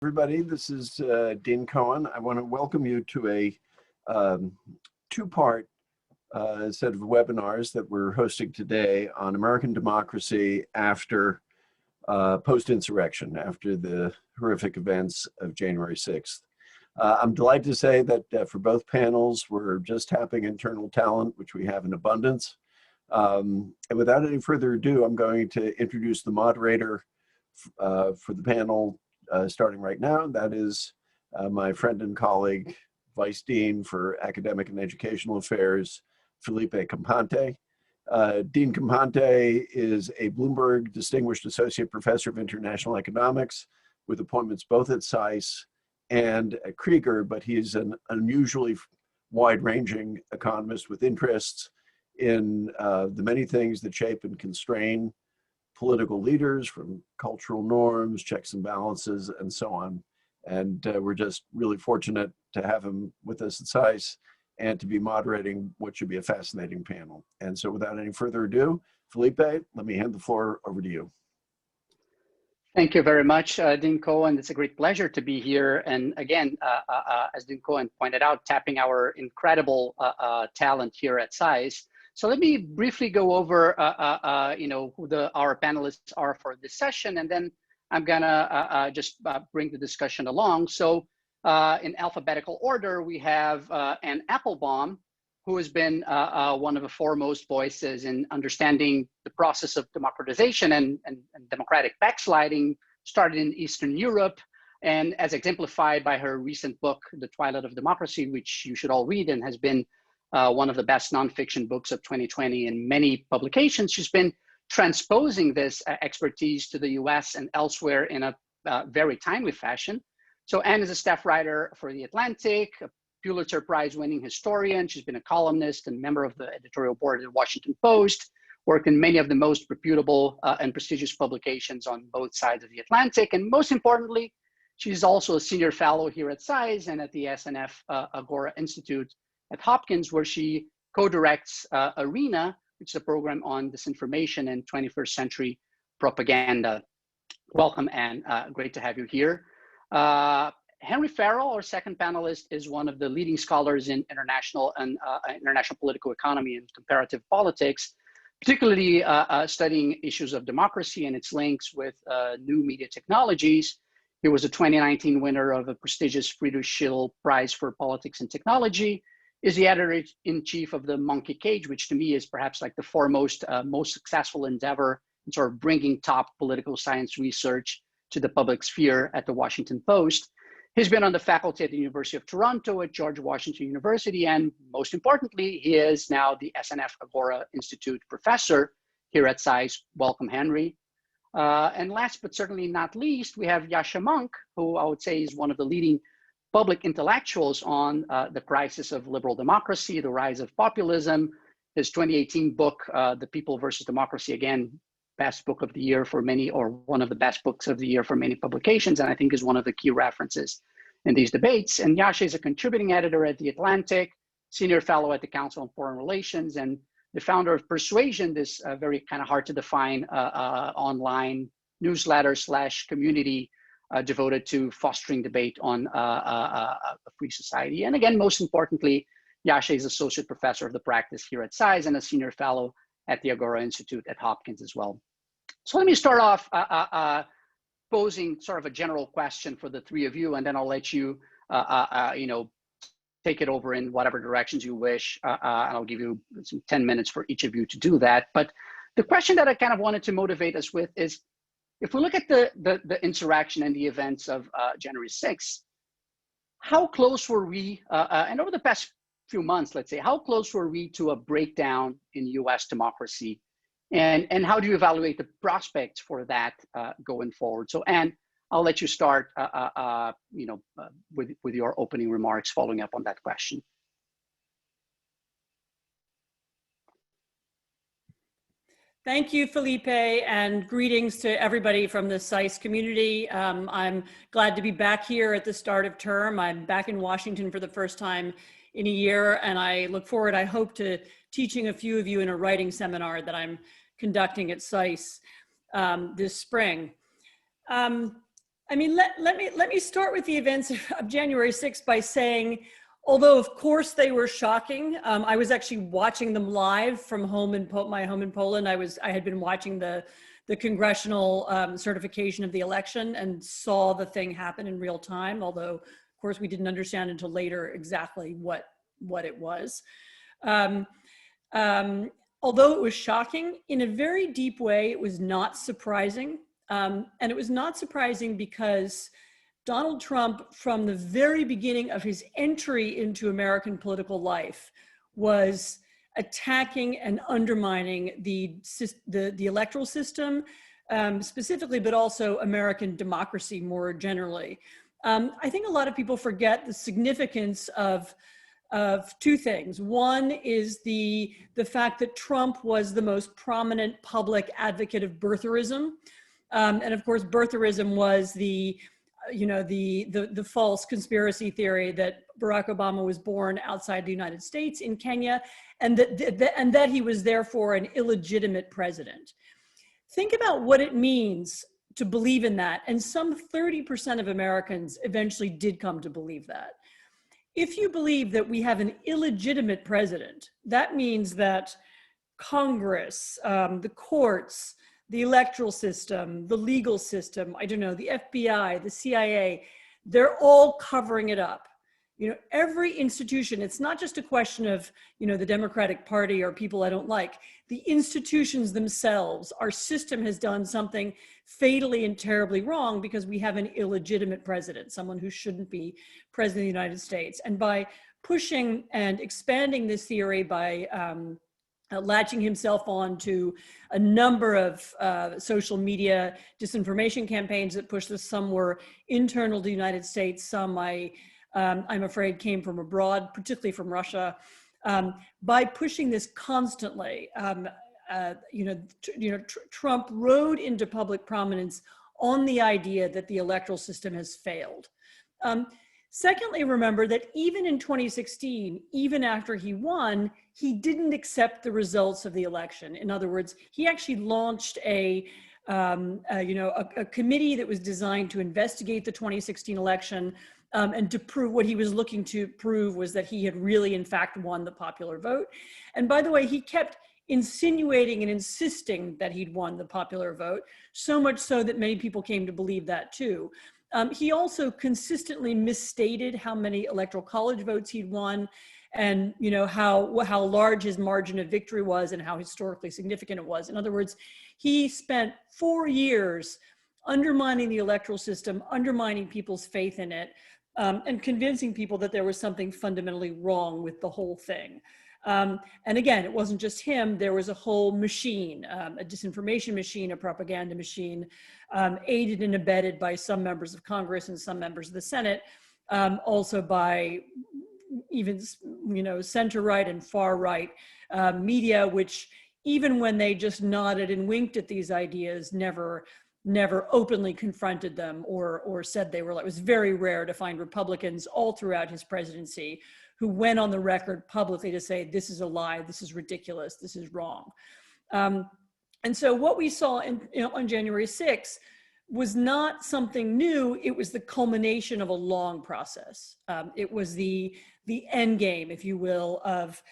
Everybody, this is Dean Cohen. I want to welcome you to a two-part set of webinars that we're hosting today on American democracy after post-insurrection, after the horrific events of January 6th. I'm delighted to say that for both panels, we're just tapping internal talent, which we have in abundance. And without any further ado, I'm going to introduce the moderator for the panel starting right now. That is my friend and colleague, Vice Dean for Academic and Educational Affairs, Filipe Campante. Dean Campante is a Bloomberg Distinguished Associate Professor of International Economics with appointments both at SAIS and at Krieger, but he's an unusually wide-ranging economist with interests in the many things that shape and constrain political leaders, from cultural norms, checks and balances, and so on. And we're just really fortunate to have him with us at SAIS and to be moderating what should be a fascinating panel. And so without any further ado, Filipe, let me hand the floor over to you. Thank you very much, Dean Cohen. It's a great pleasure to be here. And again, as Dean Cohen pointed out, tapping our incredible talent here at SAIS. So let me briefly go over, who our panelists are for this session, and then I'm gonna just bring the discussion along. So in alphabetical order, we have Applebaum, who has been one of the foremost voices in understanding the process of democratization and democratic backsliding started in Eastern Europe, and as exemplified by her recent book, The Twilight of Democracy, which you should all read and has been one of the best nonfiction books of 2020 in many publications. She's been transposing this expertise to the US and elsewhere in a very timely fashion. So Anne is a staff writer for The Atlantic, a Pulitzer Prize winning historian. She's been a columnist and member of the editorial board of the Washington Post, worked in many of the most reputable and prestigious publications on both sides of the Atlantic. And most importantly, she's also a senior fellow here at SAIS and at the SNF Agora Institute at Hopkins, where she co-directs ARENA, which is a program on disinformation and 21st century propaganda. Welcome, Anne. Great to have you here. Henry Farrell, our second panelist, is one of the leading scholars in international political economy and comparative politics, particularly studying issues of democracy and its links with new media technologies. He was a 2019 winner of a prestigious Friedrich Schill Prize for Politics and Technology, is the editor-in-chief of the Monkey Cage, which to me is perhaps like the foremost, most successful endeavor in sort of bringing top political science research to the public sphere at the Washington Post. He's been on the faculty at the University of Toronto, at George Washington University, and most importantly, he is now the SNF Agora Institute professor here at SAIS. Welcome, Henry. And last but certainly not least, we have Yascha Mounk, who I would say is one of the leading public intellectuals on the crisis of liberal democracy, the rise of populism. His 2018 book, The People versus Democracy, again, best book of the year for many, or one of the best books of the year for many publications, and I think is one of the key references in these debates. And Yascha is a contributing editor at The Atlantic, senior fellow at the Council on Foreign Relations, and the founder of Persuasion, this very kind of hard to define online newsletter / community devoted to fostering debate on a free society. And again, most importantly, Yascha is associate professor of the practice here at SAIS and a senior fellow at the Agora Institute at Hopkins as well. So let me start off posing sort of a general question for the three of you, and then I'll let you, take it over in whatever directions you wish. And I'll give you some 10 minutes for each of you to do that. But the question that I kind of wanted to motivate us with is, if we look at the insurrection and the events of January 6th, how close were we, and over the past few months, let's say, how close were we to a breakdown in US democracy? And how do you evaluate the prospects for that going forward? So Anne, I'll let you start with your opening remarks following up on that question. Thank you, Filipe, and greetings to everybody from the SAIS community. I'm glad to be back here at the start of term. I'm back in Washington for the first time in a year, and I look forward, I hope, to teaching a few of you in a writing seminar that I'm conducting at SAIS this spring. I mean, let me start with the events of January 6th by saying, although of course they were shocking, I was actually watching them live from my home in Poland. I had been watching the congressional certification of the election and saw the thing happen in real time. Although of course we didn't understand until later exactly what it was. Although it was shocking, in a very deep way, it was not surprising. And it was not surprising because Donald Trump, from the very beginning of his entry into American political life, was attacking and undermining the electoral system, specifically, but also American democracy more generally. I think a lot of people forget the significance of two things. One is the fact that Trump was the most prominent public advocate of birtherism. And of course, birtherism was the false conspiracy theory that Barack Obama was born outside the United States in Kenya, and that he was therefore an illegitimate president. Think about what it means to believe in that. And some 30% of Americans eventually did come to believe that. If you believe that we have an illegitimate president, that means that Congress, the courts, the electoral system, the legal system, I don't know, the FBI, the CIA, they're all covering it up. Every institution, it's not just a question of, the Democratic Party or people I don't like. The institutions themselves, our system has done something fatally and terribly wrong because we have an illegitimate president, someone who shouldn't be president of the United States. And by pushing and expanding this theory by latching himself on to a number of social media disinformation campaigns that pushed this. Some were internal to the United States, some I'm afraid came from abroad, particularly from Russia. By pushing this constantly, Trump rode into public prominence on the idea that the electoral system has failed. Secondly, remember that even in 2016, even after he won, he didn't accept the results of the election. In other words, he actually launched a committee that was designed to investigate the 2016 election and to prove what he was looking to prove was that he had really, in fact, won the popular vote. And by the way, he kept insinuating and insisting that he'd won the popular vote, so much so that many people came to believe that too. He also consistently misstated how many electoral college votes he'd won, and how large his margin of victory was and how historically significant it was. In other words, he spent 4 years undermining the electoral system, undermining people's faith in it, and convincing people that there was something fundamentally wrong with the whole thing. And again, it wasn't just him. There was a whole machine, a disinformation machine, a propaganda machine, aided and abetted by some members of Congress and some members of the Senate, also by even, center-right and far-right media, which even when they just nodded and winked at these ideas, never openly confronted them or said they were. It was very rare to find Republicans all throughout his presidency who went on the record publicly to say, this is a lie, this is ridiculous, this is wrong. And so what we saw on January 6th was not something new, it was the culmination of a long process. It was the end game, if you will, of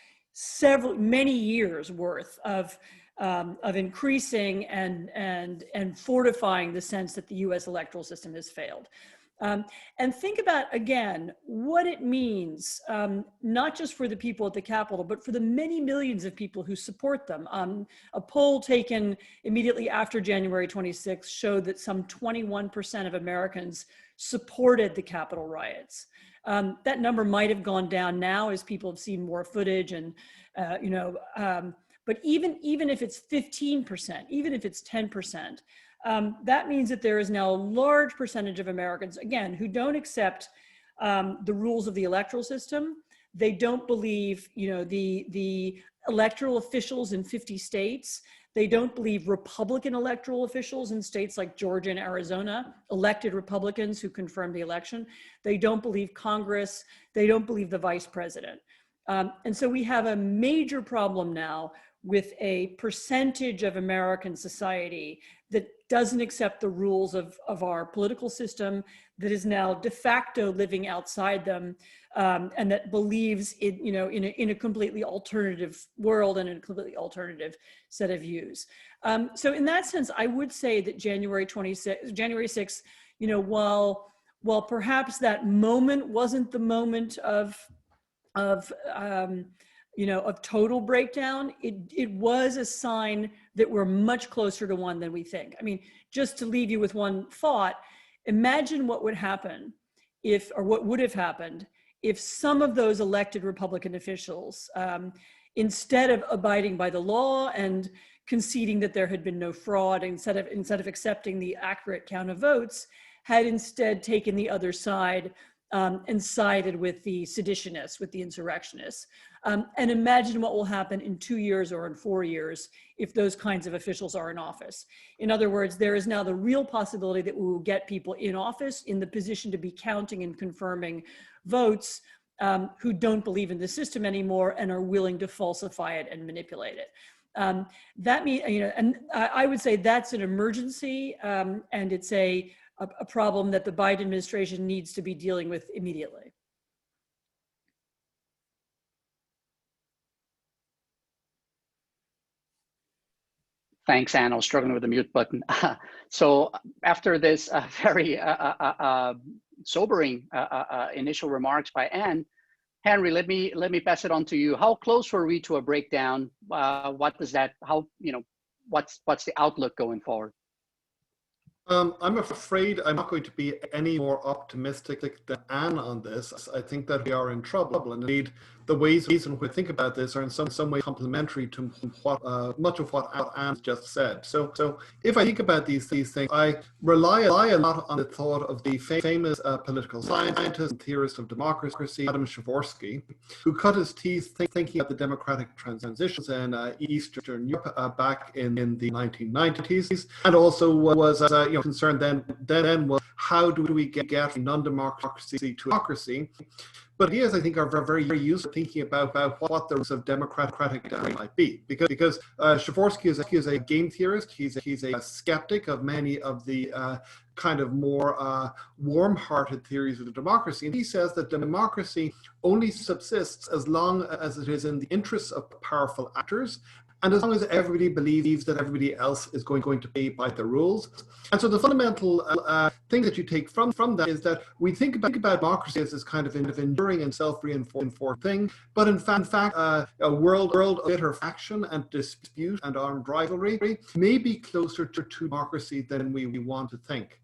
many years worth of increasing and fortifying the sense that the US electoral system has failed. And think about, again, what it means, not just for the people at the Capitol, but for the many millions of people who support them. A poll taken immediately after January 26th showed that some 21% of Americans supported the Capitol riots. That number might have gone down now as people have seen more footage and, but even if it's 15%, even if it's 10%, that means that there is now a large percentage of Americans, again, who don't accept the rules of the electoral system. They don't believe, the electoral officials in 50 states. They don't believe Republican electoral officials in states like Georgia and Arizona, elected Republicans who confirmed the election. They don't believe Congress. They don't believe the vice president. And so we have a major problem now with a percentage of American society that doesn't accept the rules of our political system, that is now de facto living outside them, and that believes in a completely alternative world and in a completely alternative set of views. So in that sense, I would say that January 6th, while perhaps that moment wasn't the moment of total breakdown, it was a sign that we're much closer to one than we think. I mean, just to leave you with one thought, imagine what would happen what would have happened if some of those elected Republican officials, instead of abiding by the law and conceding that there had been no fraud, instead of accepting the accurate count of votes, had instead taken the other side and sided with the seditionists, with the insurrectionists. And imagine what will happen in 2 years or in 4 years if those kinds of officials are in office. In other words, there is now the real possibility that we will get people in office in the position to be counting and confirming votes who don't believe in the system anymore and are willing to falsify it and manipulate it. That means, and I would say that's an emergency, and it's a problem that the Biden administration needs to be dealing with immediately. Thanks, Anne. I was struggling with the mute button. So after this very sobering initial remarks by Anne, Henry, let me pass it on to you. How close were we to a breakdown? What does that? What's the outlook going forward? I'm afraid I'm not going to be any more optimistic than Anne on this. I think that we are in trouble, and indeed the ways in which we think about this are in some way complementary to what much of what Anne just said. So if I think about these things, I rely a lot on the thought of the famous political scientist and theorist of democracy, Adam Pravorsky, who cut his teeth thinking about the democratic transitions in Eastern Europe back in the 1990s, and also was concerned then was how do we get from non-democracy to democracy. But ideas, I think, are very, very useful thinking about what the roots of democratic might be. Because Pravorsky is a game theorist. He's a skeptic of many of the kind of more warm-hearted theories of the democracy. And he says that democracy only subsists as long as it is in the interests of powerful actors, and as long as everybody believes that everybody else is going to play by the rules. And so the fundamental thing that you take from that is that we think about democracy as this kind of enduring and self-reinforcing thing, but in fact a world of bitter faction and dispute and armed rivalry may be closer to democracy than we want to think.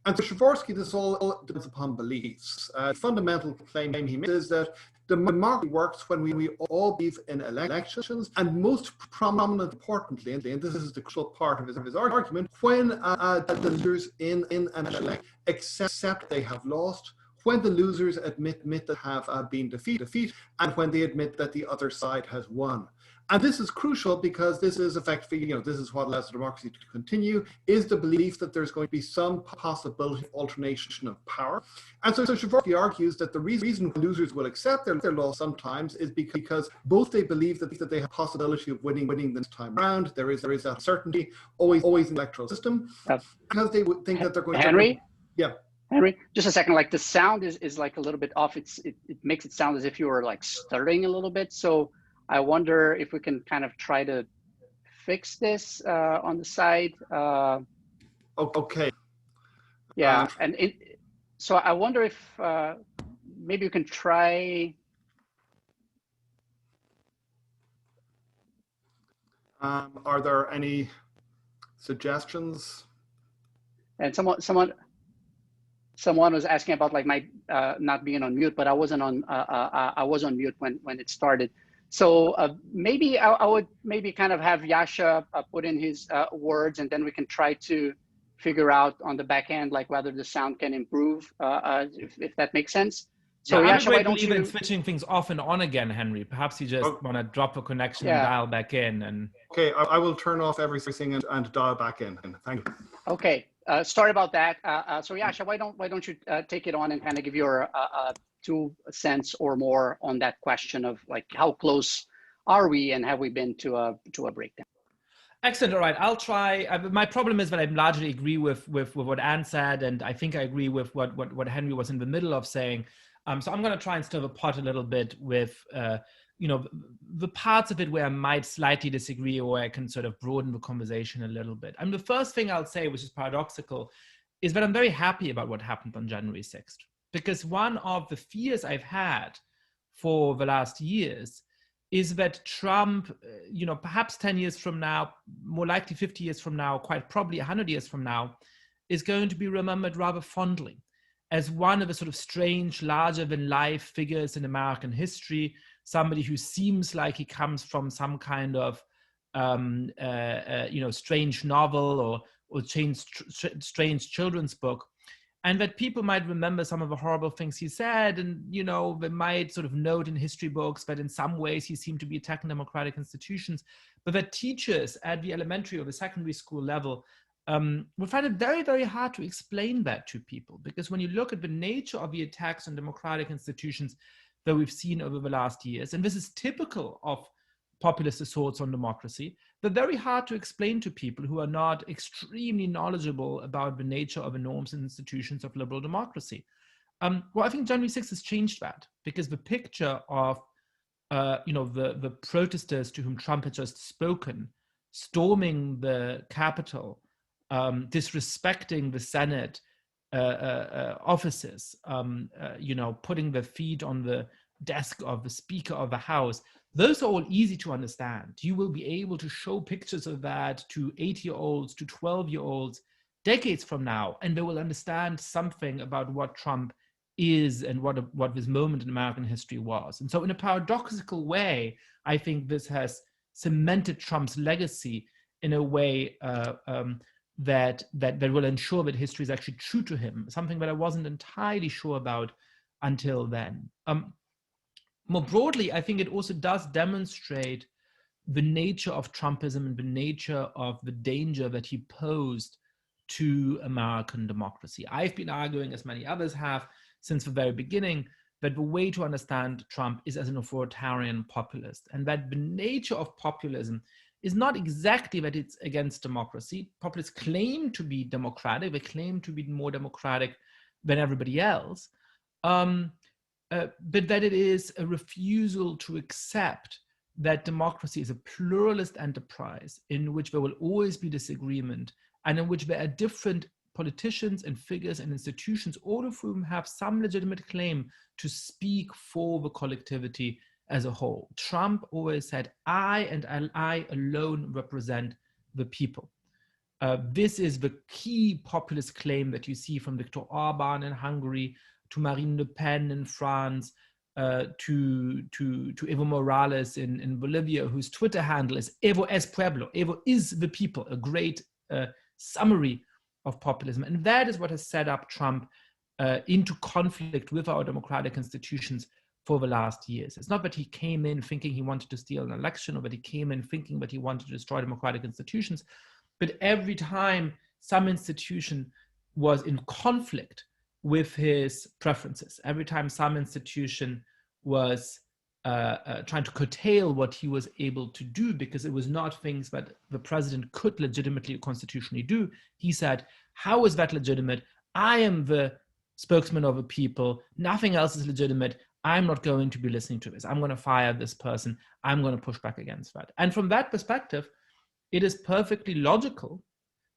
And so Pravorsky, this all depends upon beliefs. Fundamental claim he makes is that democracy works when we all believe in elections, and most prominent, importantly, and this is the crucial part of his argument, when the losers in an election accept they have lost, when the losers admit that have been defeated, and when they admit that the other side has won. And this is crucial because this is effectively, this is what allows democracy to continue, is the belief that there's going to be some possibility of alternation of power. And so Pravorsky argues that the reason losers will accept their loss sometimes is because both they believe that they have a possibility of winning this time around. There is that certainty, always in the electoral system, because they would think that they're going Henry? to... Yeah. Henry, just a second, like the sound is like a little bit off. It makes it sound as if you were like stuttering a little bit. So I wonder if we can kind of try to fix this on the side. Okay. Yeah, so I wonder if maybe you can try. Are there any suggestions? And someone was asking about like my not being on mute, but I wasn't on. I was on mute when it started. So maybe I would maybe kind of have Yascha put in his words, and then we can try to figure out on the back end like whether the sound can improve, if that makes sense. So yeah, Yascha, why don't even you switching things off and on again, Henry? Perhaps you just want to drop a connection and dial back in. And okay, I will turn off everything and dial back in. Thank you. Okay, sorry about that. So Yascha, why don't you take it on and kind of give your 2 cents or more on that question of like how close are we and have we been to a breakdown? Excellent. All right, I'll try. My problem is that I largely agree with what Anne said, and I think I agree with what Henry was in the middle of saying. So I'm going to try and stir the pot a little bit with, the parts of it where I might slightly disagree, or I can sort of broaden the conversation a little bit. And the first thing I'll say, which is paradoxical, is that I'm very happy about what happened on January 6th, because one of the fears I've had for the last years is that Trump, perhaps 10 years from now, more likely 50 years from now, quite probably 100 years from now, is going to be remembered rather fondly as one of the sort of strange, larger-than-life figures in American history, somebody who seems like he comes from some kind of, strange novel or strange children's book. And that people might remember some of the horrible things he said, and they might sort of note in history books that in some ways he seemed to be attacking democratic institutions, but that teachers at the elementary or the secondary school level would find it very, very hard to explain that to people, because when you look at the nature of the attacks on democratic institutions that we've seen over the last years, and this is typical of populist assaults on democracy, they're very hard to explain to people who are not extremely knowledgeable about the nature of the norms and institutions of liberal democracy. Well, I think January 6th has changed that, because the picture of, the protesters to whom Trump had just spoken, storming the Capitol, disrespecting the Senate offices, putting their feet on the desk of the Speaker of the House, those are all easy to understand. You will be able to show pictures of that to 8-year-olds, to 12-year-olds, decades from now, and they will understand something about what Trump is and what this moment in American history was. And so in a paradoxical way, I think this has cemented Trump's legacy in a way that will ensure that history is actually true to him, something that I wasn't entirely sure about until then. More broadly, I think it also does demonstrate the nature of Trumpism and the nature of the danger that he posed to American democracy. I've been arguing, as many others have, since the very beginning, that the way to understand Trump is as an authoritarian populist, and that the nature of populism is not exactly that it's against democracy. Populists claim to be democratic, they claim to be more democratic than everybody else, but that it is a refusal to accept that democracy is a pluralist enterprise in which there will always be disagreement, and in which there are different politicians and figures and institutions, all of whom have some legitimate claim to speak for the collectivity as a whole. Trump always said, I and I alone represent the people. This is the key populist claim that you see from Viktor Orban in Hungary, to Marine Le Pen in France, to Evo Morales in Bolivia, whose Twitter handle is Evo es Pueblo. Evo is the people, a great summary of populism. And that is what has set up Trump into conflict with our democratic institutions for the last years. It's not that he came in thinking he wanted to steal an election, or that he came in thinking that he wanted to destroy democratic institutions, but every time some institution was in conflict with his preferences, every time some institution was trying to curtail what he was able to do, because it was not things that the president could legitimately constitutionally do, he said, how is that legitimate? I am the spokesman of the people. Nothing else is legitimate. I'm not going to be listening to this. I'm going to fire this person. I'm going to push back against that. And from that perspective, it is perfectly logical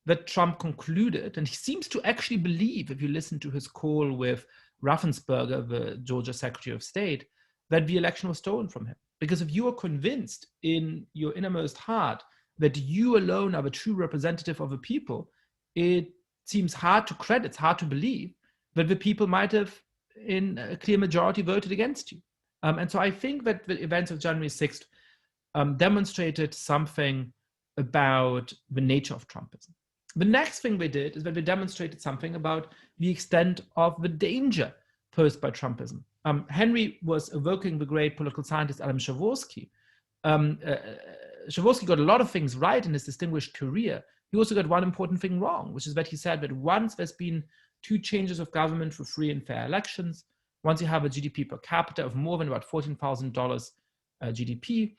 that Trump concluded, and he seems to actually believe, if you listen to his call with Raffensperger, the Georgia Secretary of State, that the election was stolen from him. Because if you are convinced in your innermost heart that you alone are the true representative of the people, it seems hard to credit, it's hard to believe that the people might have, in a clear majority, voted against you. And so I think that the events of January 6th demonstrated something about the nature of Trumpism. The next thing they did is that they demonstrated something about the extent of the danger posed by Trumpism. Henry was evoking the great political scientist Adam Przeworski. Przeworski got a lot of things right in his distinguished career. He also got one important thing wrong, which is that he said that once there's been 2 changes of government for free and fair elections, once you have a GDP per capita of more than about $14,000 GDP,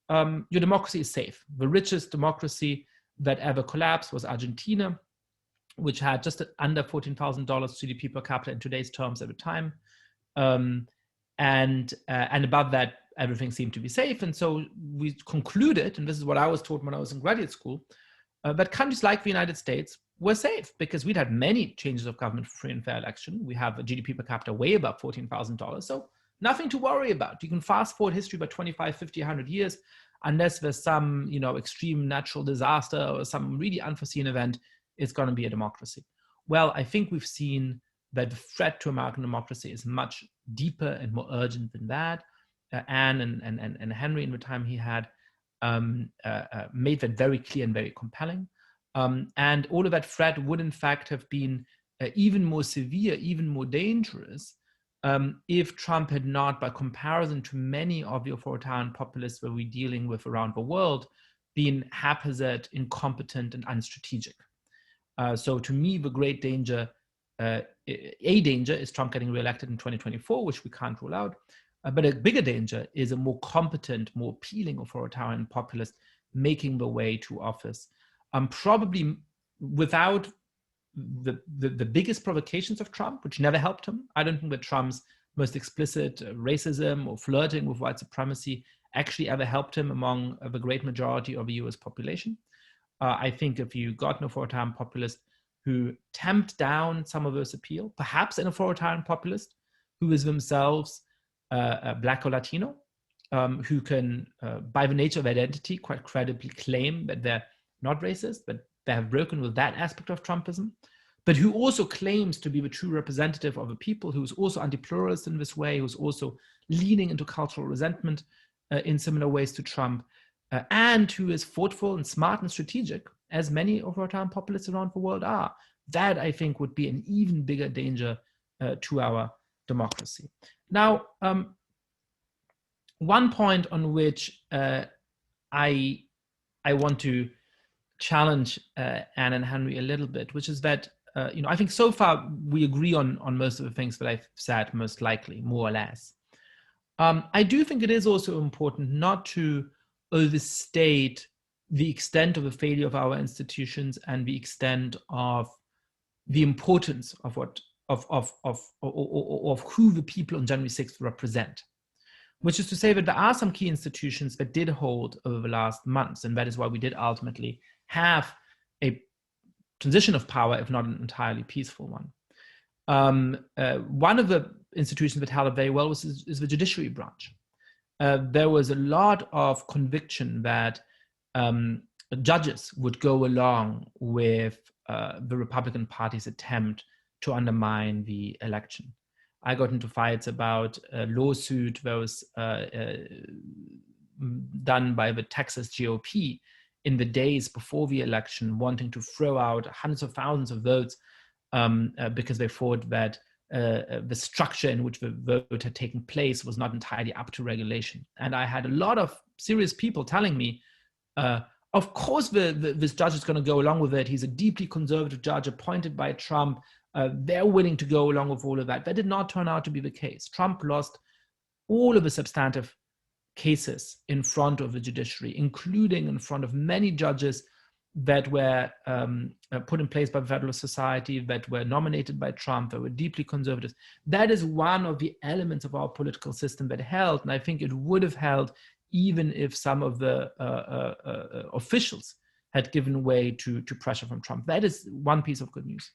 your democracy is safe. The richest democracy that ever collapsed was Argentina, which had just under $14,000 GDP per capita in today's terms at the time. And above that, everything seemed to be safe. And so we concluded, and this is what I was taught when I was in graduate school, that countries like the United States were safe because we'd had many changes of government for free and fair election. We have a GDP per capita way above $14,000. So nothing to worry about. You can fast forward history by 25, 50, 100 years, unless there's some, extreme natural disaster or some really unforeseen event, it's going to be a democracy. Well, I think we've seen that the threat to American democracy is much deeper and more urgent than that. Anne and Henry, in the time he had, made that very clear and very compelling. And all of that threat would, in fact, have been even more severe, even more dangerous, if Trump had not, by comparison to many of the authoritarian populists that we're dealing with around the world, been haphazard, incompetent, and unstrategic. So to me, the great danger, a danger is Trump getting reelected in 2024, which we can't rule out. But a bigger danger is a more competent, more appealing authoritarian populist making the way to office. Probably without the biggest provocations of Trump, which never helped him. I don't think that Trump's most explicit racism or flirting with white supremacy actually ever helped him among the great majority of the US population. I think if you got an authoritarian populist who tamped down some of those appeal, perhaps an authoritarian populist who is themselves Black or Latino, who can, by the nature of identity, quite credibly claim that they're not racist, but they have broken with that aspect of Trumpism, but who also claims to be the true representative of the people, who's also anti-pluralist in this way, who's also leaning into cultural resentment in similar ways to Trump, and who is thoughtful and smart and strategic, as many authoritarian populists around the world are. That, I think, would be an even bigger danger to our democracy. Now, one point on which I want to challenge Anne and Henry a little bit, which is that, I think so far we agree on most of the things that I've said, most likely, more or less. I do think it is also important not to overstate the extent of the failure of our institutions and the extent of the importance of who the people on January 6th represent. Which is to say that there are some key institutions that did hold over the last months, and that is why we did ultimately have a transition of power, if not an entirely peaceful one. One of the institutions that held it very well is the judiciary branch. There was a lot of conviction that judges would go along with the Republican Party's attempt to undermine the election. I got into fights about a lawsuit that was done by the Texas GOP in the days before the election, wanting to throw out hundreds of thousands of votes because they thought that the structure in which the vote had taken place was not entirely up to regulation. And I had a lot of serious people telling me, of course this judge is going to go along with it. He's a deeply conservative judge appointed by Trump. They're willing to go along with all of that. That did not turn out to be the case. Trump lost all of the substantive cases in front of the judiciary, including in front of many judges that were put in place by the Federalist Society, that were nominated by Trump, that were deeply conservative. That is one of the elements of our political system that held, and I think it would have held even if some of the officials had given way to pressure from Trump. That is one piece of good news.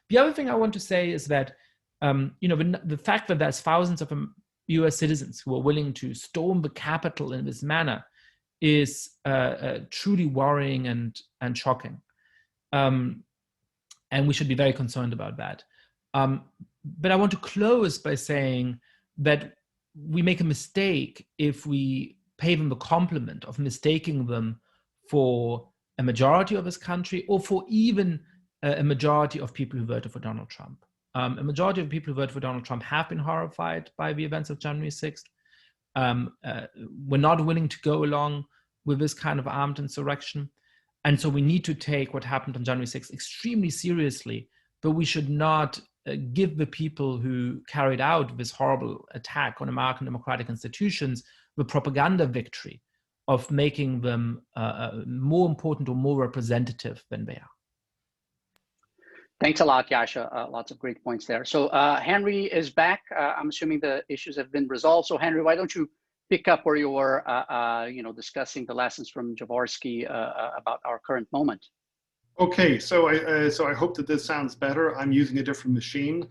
The other thing I want to say is that the fact that there's thousands of US citizens who are willing to storm the Capitol in this manner is truly worrying and shocking. And we should be very concerned about that. But I want to close by saying that we make a mistake if we pay them the compliment of mistaking them for a majority of this country or for even a majority of people who voted for Donald Trump. A majority of people who voted for Donald Trump have been horrified by the events of January 6th. We're not willing to go along with this kind of armed insurrection. And so we need to take what happened on January 6th extremely seriously, but we should not give the people who carried out this horrible attack on American democratic institutions the propaganda victory of making them more important or more representative than they are. Thanks a lot, Yascha. Lots of great points there. So Henry is back. I'm assuming the issues have been resolved. So Henry, why don't you pick up where you were, discussing the lessons from Jaworski about our current moment? Okay, so I hope that this sounds better. I'm using a different machine,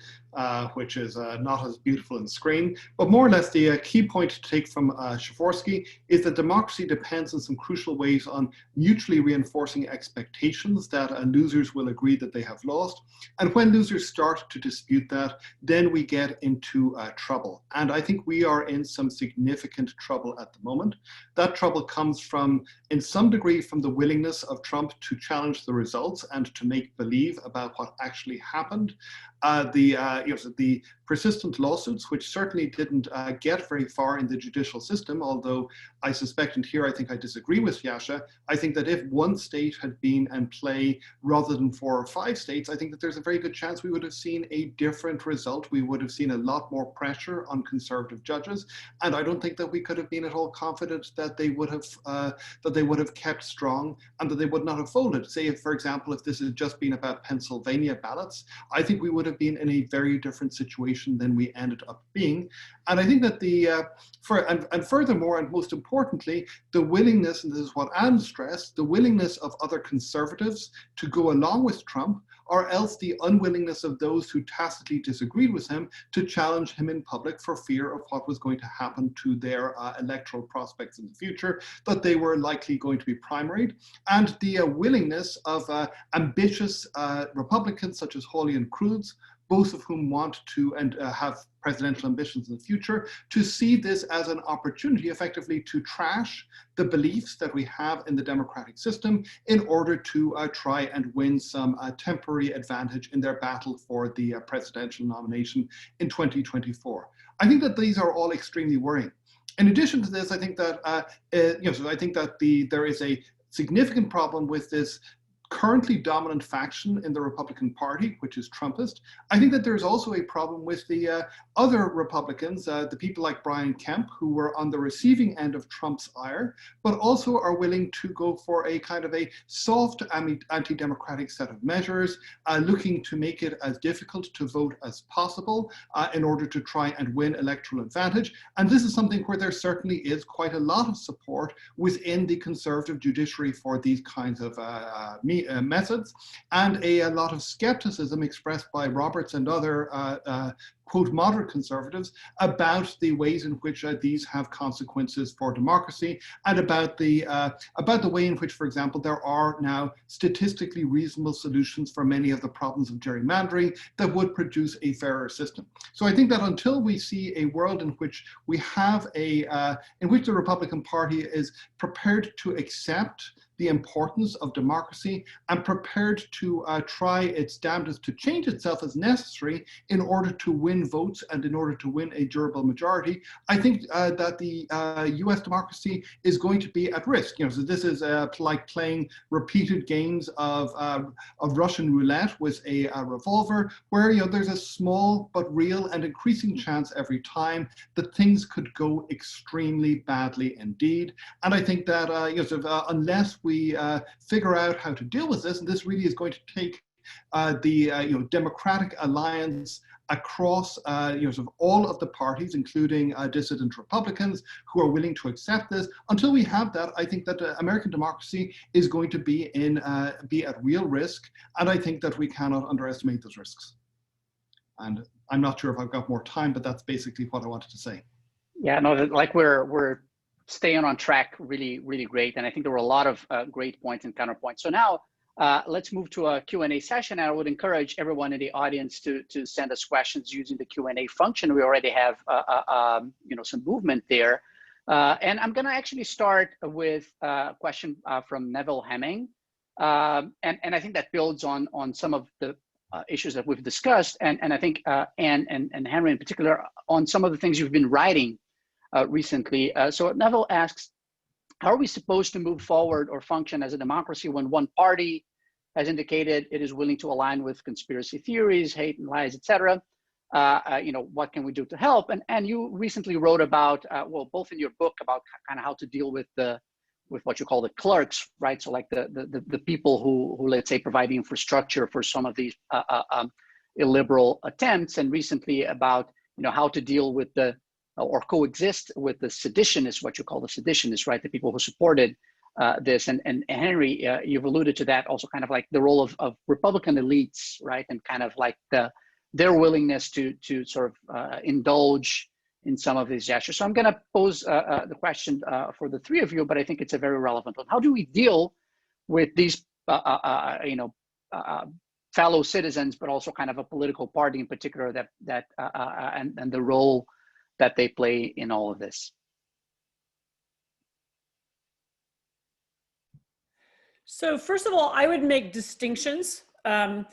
which is not as beautiful on screen. But more or less, the key point to take from Jaworski is that democracy depends in some crucial ways on mutually reinforcing expectations that losers will agree that they have lost. And when losers start to dispute that, then we get into trouble. And I think we are in some significant trouble at the moment. That trouble comes from, in some degree, from the willingness of Trump to challenge the results and to make believe about what actually happened. The persistent lawsuits, which certainly didn't get very far in the judicial system, although I suspect, and here I think I disagree with Yascha, I think that if one state had been in play rather than 4 or 5 states, I think that there's a very good chance we would have seen a different result. We would have seen a lot more pressure on conservative judges, and I don't think that we could have been at all confident that they would have kept strong and that they would not have folded. Say, if, for example, if this had just been about Pennsylvania ballots, I think we would have been in a very different situation than we ended up being. And I think that furthermore, and most importantly, the willingness, and this is what Anne stressed, the willingness of other conservatives to go along with Trump, or else the unwillingness of those who tacitly disagreed with him to challenge him in public for fear of what was going to happen to their electoral prospects in the future, that they were likely going to be primaried, and the willingness of ambitious Republicans such as Hawley and Cruz, both of whom want to and have presidential ambitions in the future, to see this as an opportunity effectively to trash the beliefs that we have in the democratic system in order to try and win some temporary advantage in their battle for the presidential nomination in 2024. I think that these are all extremely worrying. In addition to this, I think that there is a significant problem with this currently dominant faction in the Republican Party, which is Trumpist. I think that there's also a problem with the other Republicans, the people like Brian Kemp, who were on the receiving end of Trump's ire, but also are willing to go for a kind of a soft anti-democratic set of measures, looking to make it as difficult to vote as possible in order to try and win electoral advantage. And this is something where there certainly is quite a lot of support within the conservative judiciary for these kinds of methods, and a lot of skepticism expressed by Roberts and other quote moderate conservatives about the ways in which these have consequences for democracy, and about the way in which, for example, there are now statistically reasonable solutions for many of the problems of gerrymandering that would produce a fairer system. So I think that until we see a world in which we have in which the Republican Party is prepared to accept the importance of democracy and prepared to try its damnedest to change itself as necessary in order to win votes and in order to win a durable majority, I think that the US democracy is going to be at risk. So this is like playing repeated games of Russian roulette with a revolver, where there's a small but real and increasing chance every time that things could go extremely badly indeed. And I think that unless we figure out how to deal with this, and this really is going to take the democratic alliance across all of the parties, including dissident Republicans who are willing to accept this. Until we have that, I think that American democracy is going to be at real risk, and I think that we cannot underestimate those risks. And I'm not sure if I've got more time, but that's basically what I wanted to say. Yeah, no, like we're staying on track, really, really great. And I think there were a lot of great points and counterpoints. So now let's move to a Q&A session. And I would encourage everyone in the audience to send us questions using the Q&A function. We already have some movement there. And I'm going to actually start with a question from Neville Hemming. And I think that builds on some of the issues that we've discussed. And I think Anne and Henry in particular on some of the things you've been writing recently. So Neville asks, how are we supposed to move forward or function as a democracy when one party has indicated it is willing to align with conspiracy theories, hate and lies, etc.? What can we do to help? And you recently wrote about, both in your book about kind of how to deal with the what you call the clerks, right? So like the people who let's say provide the infrastructure for some of these illiberal attempts, and recently about how to deal with the or coexist with the seditionists, what you call the seditionists, right? The people who supported this. And Henry, you've alluded to that also, kind of like the role of Republican elites, right? And kind of like their willingness to sort of indulge in some of these gestures. So I'm going to pose the question for the three of you, but I think it's a very relevant one. How do we deal with these, fellow citizens, but also kind of a political party in particular and the role that they play in all of this? So first of all, I would make distinctions. I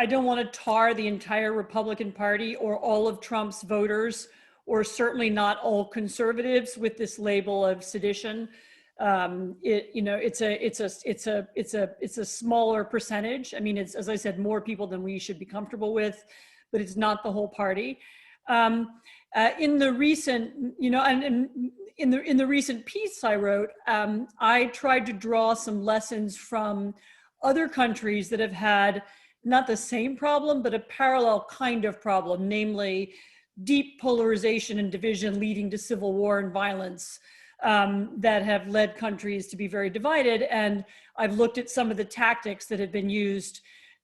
don't want to tar the entire Republican Party or all of Trump's voters, or certainly not all conservatives, with this label of sedition. It's a smaller percentage. I mean, it's, as I said, more people than we should be comfortable with, but it's not the whole party. In the recent, in the recent piece I wrote, I tried to draw some lessons from other countries that have had not the same problem, but a parallel kind of problem, namely deep polarization and division leading to civil war and violence that have led countries to be very divided. And I've looked at some of the tactics that have been used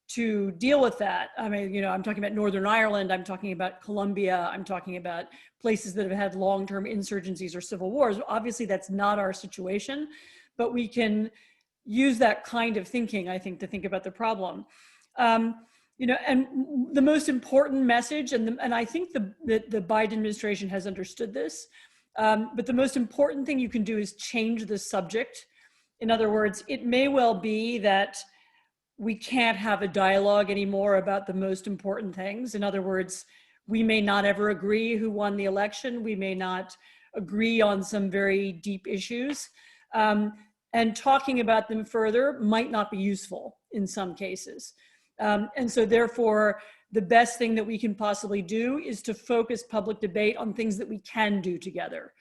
to deal with that. I mean, I'm talking about Northern Ireland, I'm talking about Colombia, I'm talking about places that have had long-term insurgencies or civil wars. Obviously, that's not our situation, but we can use that kind of thinking, I think, to think about the problem. And the most important message, and I think the Biden administration has understood this, but the most important thing you can do is change the subject. In other words, it may well be that we can't have a dialogue anymore about the most important things. In other words, we may not ever agree who won the election. We may not agree on some very deep issues. And talking about them further might not be useful in some cases. And so therefore, the best thing that we can possibly do is to focus public debate on things that we can do together.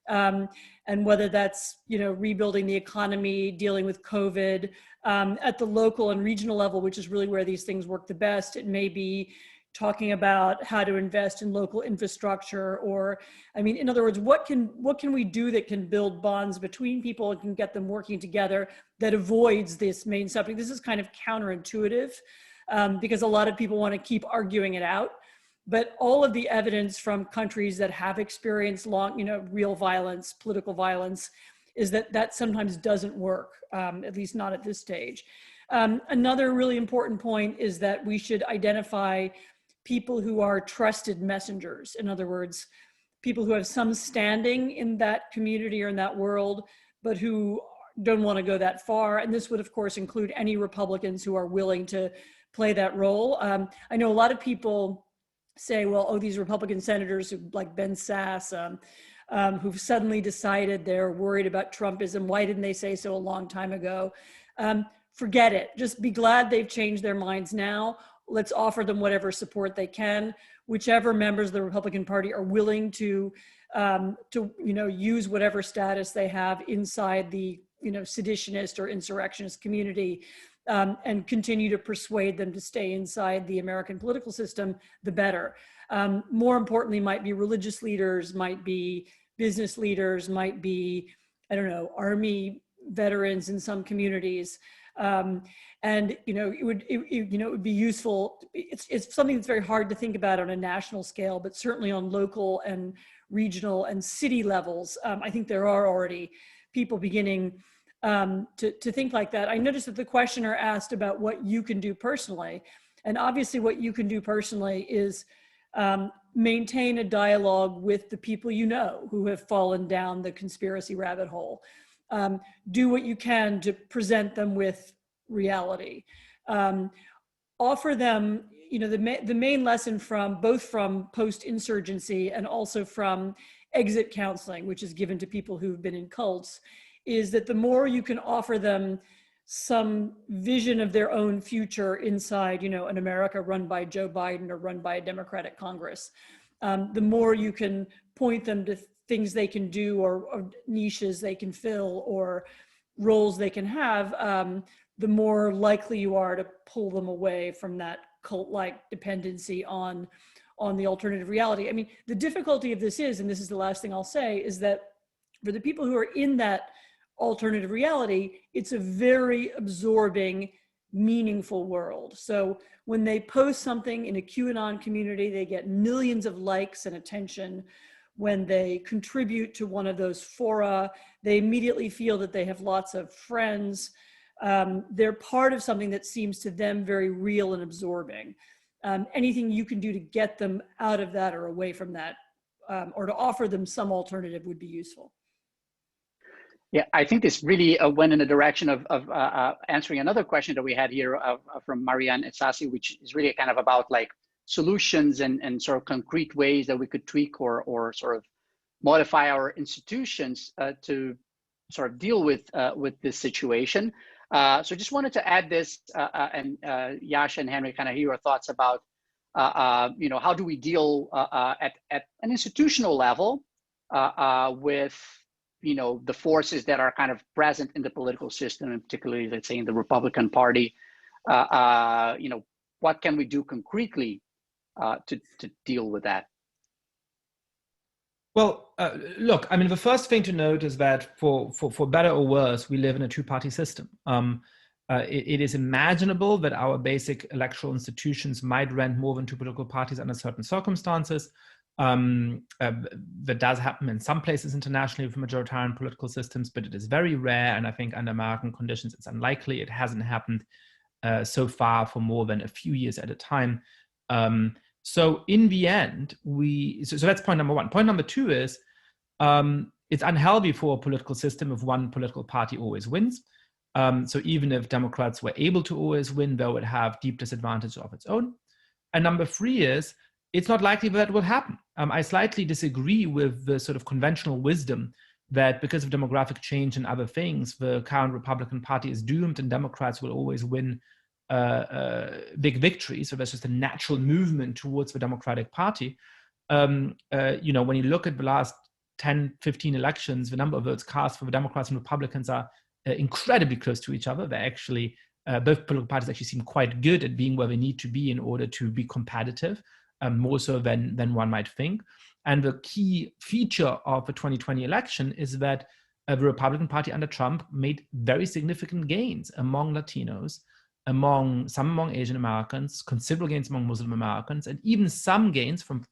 And whether that's, rebuilding the economy, dealing with COVID, at the local and regional level, which is really where these things work the best. It may be talking about how to invest in local infrastructure, or, in other words, what can we do that can build bonds between people and can get them working together that avoids this main subject? This is kind of counterintuitive because a lot of people want to keep arguing it out. But all of the evidence from countries that have experienced real violence, political violence, is that sometimes doesn't work, at least not at this stage. Another really important point is that we should identify people who are trusted messengers. In other words, people who have some standing in that community or in that world, but who don't want to go that far. And this would, of course, include any Republicans who are willing to play that role. I know a lot of people say, well, oh, these Republican senators who, like Ben Sass, who've suddenly decided they're worried about Trumpism. Why didn't they say so a long time ago? Forget it. Just be glad they've changed their minds now. Let's offer them whatever support they can. Whichever members of the Republican Party are willing to use whatever status they have inside the seditionist or insurrectionist community, and continue to persuade them to stay inside the American political system, the better. More importantly, might be religious leaders, might be business leaders, might be, Army veterans in some communities. And it would be useful. It's something that's very hard to think about on a national scale, but certainly on local and regional and city levels, I think there are already people beginning to think like that. I noticed that the questioner asked about what you can do personally, and obviously what you can do personally is maintain a dialogue with the people who have fallen down the conspiracy rabbit hole. Do what you can to present them with reality. Offer them, the main lesson from both from post-insurgency and also from exit counseling, which is given to people who've been in cults, is that the more you can offer them some vision of their own future inside, an America run by Joe Biden or run by a Democratic Congress, the more you can point them to things they can do or niches they can fill or roles they can have, the more likely you are to pull them away from that cult-like dependency on the alternative reality. I mean, the difficulty of this is, and this is the last thing I'll say, is that for the people who are in that alternative reality, it's a very absorbing, meaningful world. So when they post something in a QAnon community, they get millions of likes and attention. When they contribute to one of those fora, they immediately feel that they have lots of friends. They're part of something that seems to them very real and absorbing. Anything you can do to get them out of that or away from that, or to offer them some alternative would be useful. Yeah, I think this really went in the direction of answering another question that we had here from Marianne Etsasi, which is really kind of about like solutions and sort of concrete ways that we could tweak or sort of modify our institutions to sort of deal with this situation. So just wanted to add this, and Yascha and Henry, kind of hear your thoughts about, how do we deal at an institutional level with, the forces that are kind of present in the political system, and particularly, let's say, in the Republican Party. What can we do concretely to deal with that? Well, look, I mean, the first thing to note is that for better or worse, we live in a two-party system. It is imaginable that our basic electoral institutions might rent more than two political parties under certain circumstances. That does happen in some places internationally with majoritarian political systems, but it is very rare. And I think under American conditions, it's unlikely. It hasn't happened so far for more than a few years at a time. So in the end, so that's point number one. Point number two is it's unhealthy for a political system if one political party always wins. So even if Democrats were able to always win, they would have deep disadvantage of its own. And number three is it's not likely that will happen. I slightly disagree with the sort of conventional wisdom that because of demographic change and other things, the current Republican Party is doomed and Democrats will always win big victory. So there's just a natural movement towards the Democratic Party. When you look at the last 10, 15 elections, the number of votes cast for the Democrats and Republicans are incredibly close to each other. They're actually, both political parties actually seem quite good at being where they need to be in order to be competitive, more so than one might think. And the key feature of the 2020 election is that the Republican Party under Trump made very significant gains among Latinos, among Asian Americans, considerable gains among Muslim Americans, and even some gains from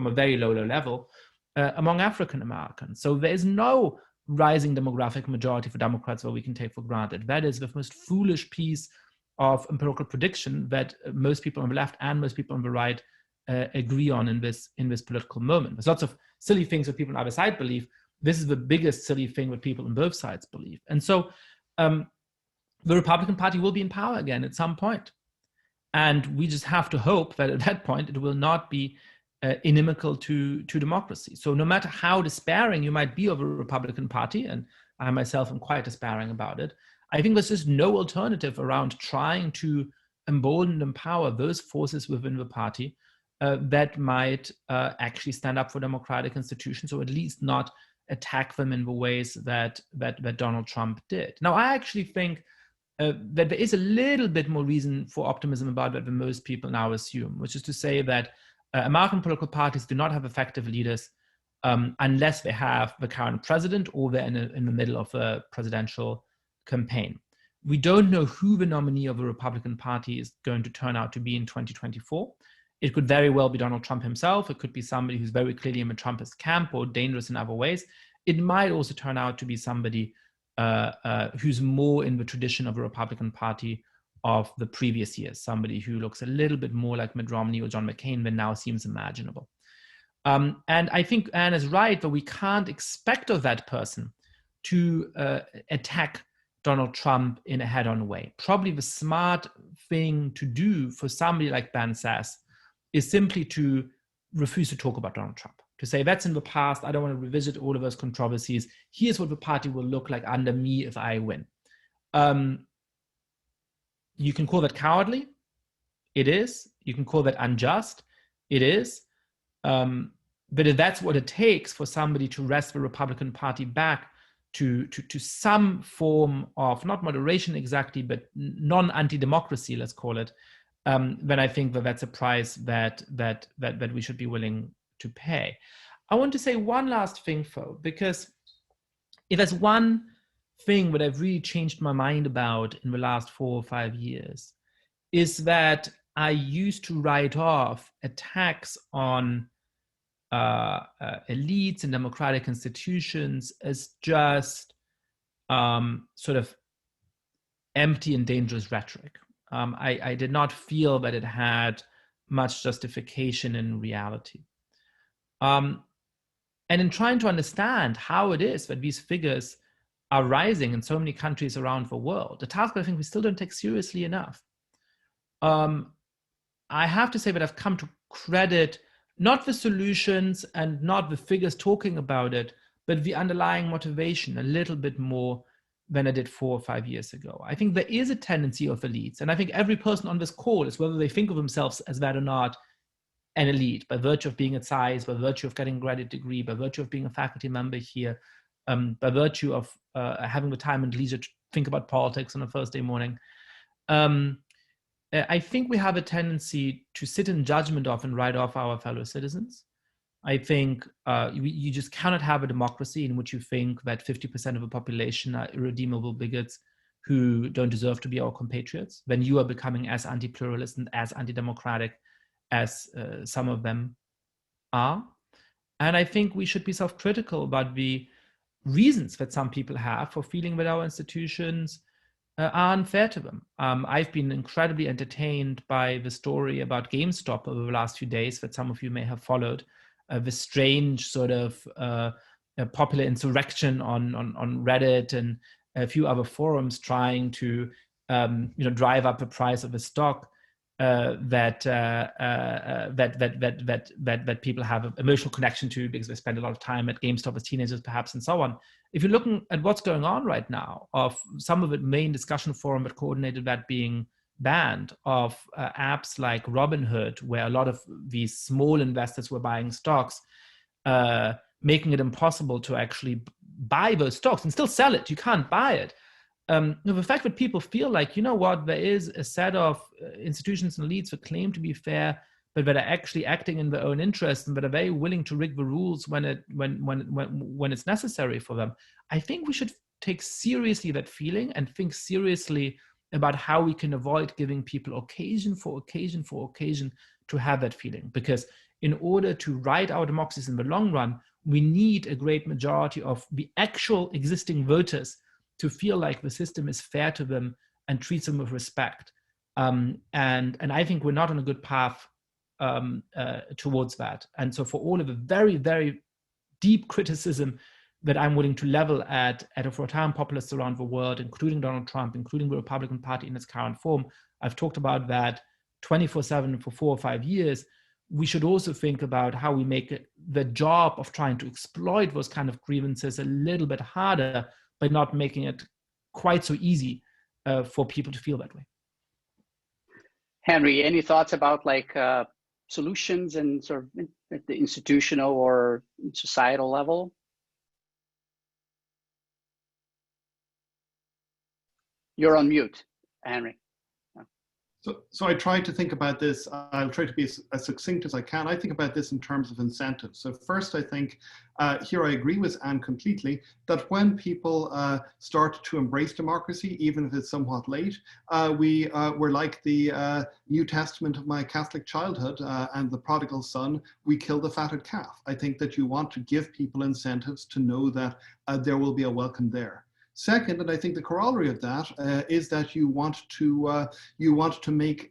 a very low level among African Americans. So there is no rising demographic majority for Democrats that we can take for granted. That is the most foolish piece of empirical prediction that most people on the left and most people on the right agree on in this political moment. There's lots of silly things that people on either side believe. This is the biggest silly thing that people on both sides believe. And so the Republican Party will be in power again at some point. And we just have to hope that at that point it will not be inimical to democracy. So no matter how despairing you might be of a Republican Party, and I myself am quite despairing about it, I think there's just no alternative around trying to embolden and empower those forces within the party that might actually stand up for democratic institutions, or at least not attack them in the ways that Donald Trump did. Now, I actually think that there is a little bit more reason for optimism about that than most people now assume, which is to say that American political parties do not have effective leaders unless they have the current president or they're in the middle of a presidential campaign. We don't know who the nominee of the Republican Party is going to turn out to be in 2024. It could very well be Donald Trump himself. It could be somebody who's very clearly in the Trumpist camp or dangerous in other ways. It might also turn out to be somebody who's more in the tradition of the Republican Party of the previous years, somebody who looks a little bit more like Mitt Romney or John McCain than now seems imaginable. And I think Anne is right that we can't expect of that person to attack Donald Trump in a head-on way. Probably the smart thing to do for somebody like Ben Sasse is simply to refuse to talk about Donald Trump, to say that's in the past, I don't want to revisit all of those controversies. Here's what the party will look like under me if I win. You can call that cowardly. It is. You can call that unjust. It is. But if that's what it takes for somebody to wrest the Republican Party back to some form of, not moderation exactly, but non-anti-democracy, let's call it, then I think that that's a price that we should be willing to pay. I want to say one last thing, though, because if there's one thing that I've really changed my mind about in the last 4 or 5 years, is that I used to write off attacks on elites and democratic institutions as just sort of empty and dangerous rhetoric. I did not feel that it had much justification in reality. And in trying to understand how it is that these figures are rising in so many countries around the world, a task that I think we still don't take seriously enough, I have to say that I've come to credit not the solutions and not the figures talking about it, but the underlying motivation a little bit more than I did 4 or 5 years ago. I think there is a tendency of elites, and I think every person on this call, is whether they think of themselves as that or not, an elite, by virtue of being at SAIS, by virtue of getting a graduate degree, by virtue of being a faculty member here, by virtue of having the time and leisure to think about politics on a Thursday morning. I think we have a tendency to sit in judgment of and write off our fellow citizens. I think you just cannot have a democracy in which you think that 50% of the population are irredeemable bigots who don't deserve to be our compatriots, then you are becoming as anti-pluralist and as anti-democratic as some of them are. And I think we should be self-critical about the reasons that some people have for feeling that our institutions are unfair to them. I've been incredibly entertained by the story about GameStop over the last few days that some of you may have followed, the strange sort of popular insurrection on Reddit and a few other forums trying to drive up the price of a stock that people have an emotional connection to because they spend a lot of time at GameStop as teenagers, perhaps, and so on. If you're looking at what's going on right now, of some of the main discussion forum that coordinated that being banned, of apps like Robinhood, where a lot of these small investors were buying stocks, making it impossible to actually buy those stocks and still sell it. You can't buy it. The fact that people feel like, you know what, there is a set of institutions and elites that claim to be fair, but that are actually acting in their own interest and that are very willing to rig the rules when it's necessary for them. I think we should take seriously that feeling and think seriously about how we can avoid giving people occasion for occasion for occasion to have that feeling. Because in order to right our democracies in the long run, we need a great majority of the actual existing voters to feel like the system is fair to them and treats them with respect. And I think we're not on a good path towards that. And so for all of the very, very deep criticism that I'm willing to level at authoritarian populists around the world, including Donald Trump, including the Republican Party in its current form, I've talked about that 24/7 for 4 or 5 years. We should also think about how we make it the job of trying to exploit those kind of grievances a little bit harder by not making it quite so easy for people to feel that way. Henry, any thoughts about like solutions and sort of at the institutional or societal level? You're on mute, Henry. So I try to think about this. I'll try to be as succinct as I can. I think about this in terms of incentives. So first, I think here I agree with Anne completely that when people start to embrace democracy, even if it's somewhat late, we're like the New Testament of my Catholic childhood and the prodigal son, we kill the fatted calf. I think that you want to give people incentives to know that there will be a welcome there. Second, and I think the corollary of that is that you want to make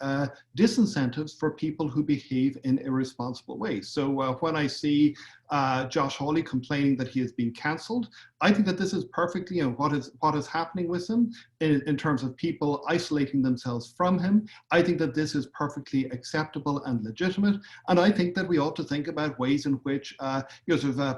disincentives for people who behave in irresponsible ways. So when I see Josh Hawley complaining that he has been cancelled, I think that this is perfectly what is happening with him in terms of people isolating themselves from him. I think that this is perfectly acceptable and legitimate, and I think that we ought to think about ways in which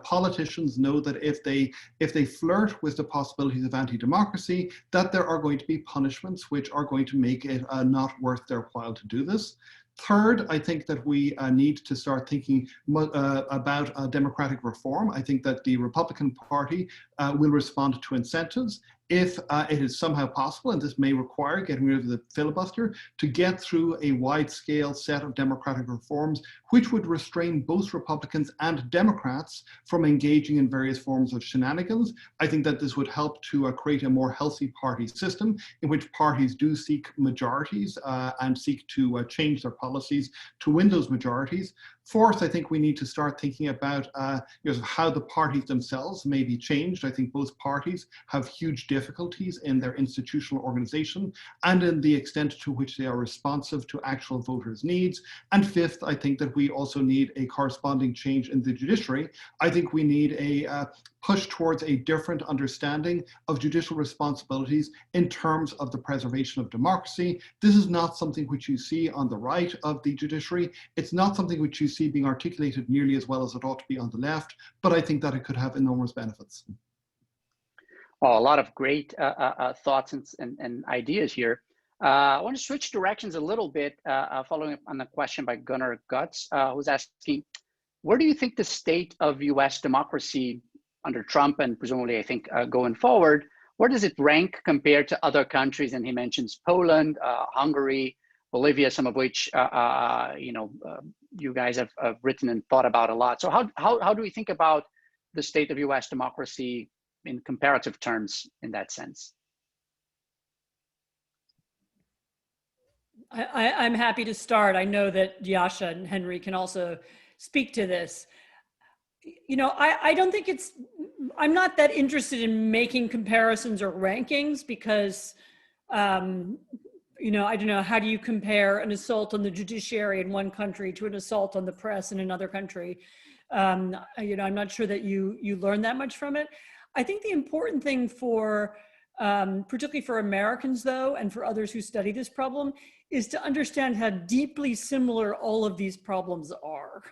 politicians know that if they flirt with the possibilities of anti-democracy, that there are going to be punishments which are going to make it not worth their while to do this. Third, I think that we need to start thinking about democratic reform. I think that the Republican Party will respond to incentives if it is somehow possible, and this may require getting rid of the filibuster, to get through a wide-scale set of democratic reforms which would restrain both Republicans and Democrats from engaging in various forms of shenanigans. I think that this would help to create a more healthy party system in which parties do seek majorities and seek to change their policies to win those majorities. Fourth, I think we need to start thinking about how the parties themselves may be changed. I think both parties have huge difficulties in their institutional organization and in the extent to which they are responsive to actual voters' needs. And fifth, I think that we also need a corresponding change in the judiciary. I think we need a push towards a different understanding of judicial responsibilities in terms of the preservation of democracy. This is not something which you see on the right of the judiciary. It's not something which you see being articulated nearly as well as it ought to be on the left, but I think that it could have enormous benefits. Well, a lot of great thoughts and ideas here. I want to switch directions a little bit, following up on the question by Gunnar Guts, who's asking, where do you think the state of US democracy under Trump and presumably, I think, going forward, where does it rank compared to other countries? And he mentions Poland, Hungary, Bolivia, some of which you guys have written and thought about a lot. So how do we think about the state of US democracy in comparative terms in that sense? I'm happy to start. I know that Yascha and Henry can also speak to this. I don't think I'm not that interested in making comparisons or rankings because, I don't know, how do you compare an assault on the judiciary in one country to an assault on the press in another country? I'm not sure that you learn that much from it. I think the important thing for, particularly for Americans though, and for others who study this problem, is to understand how deeply similar all of these problems are.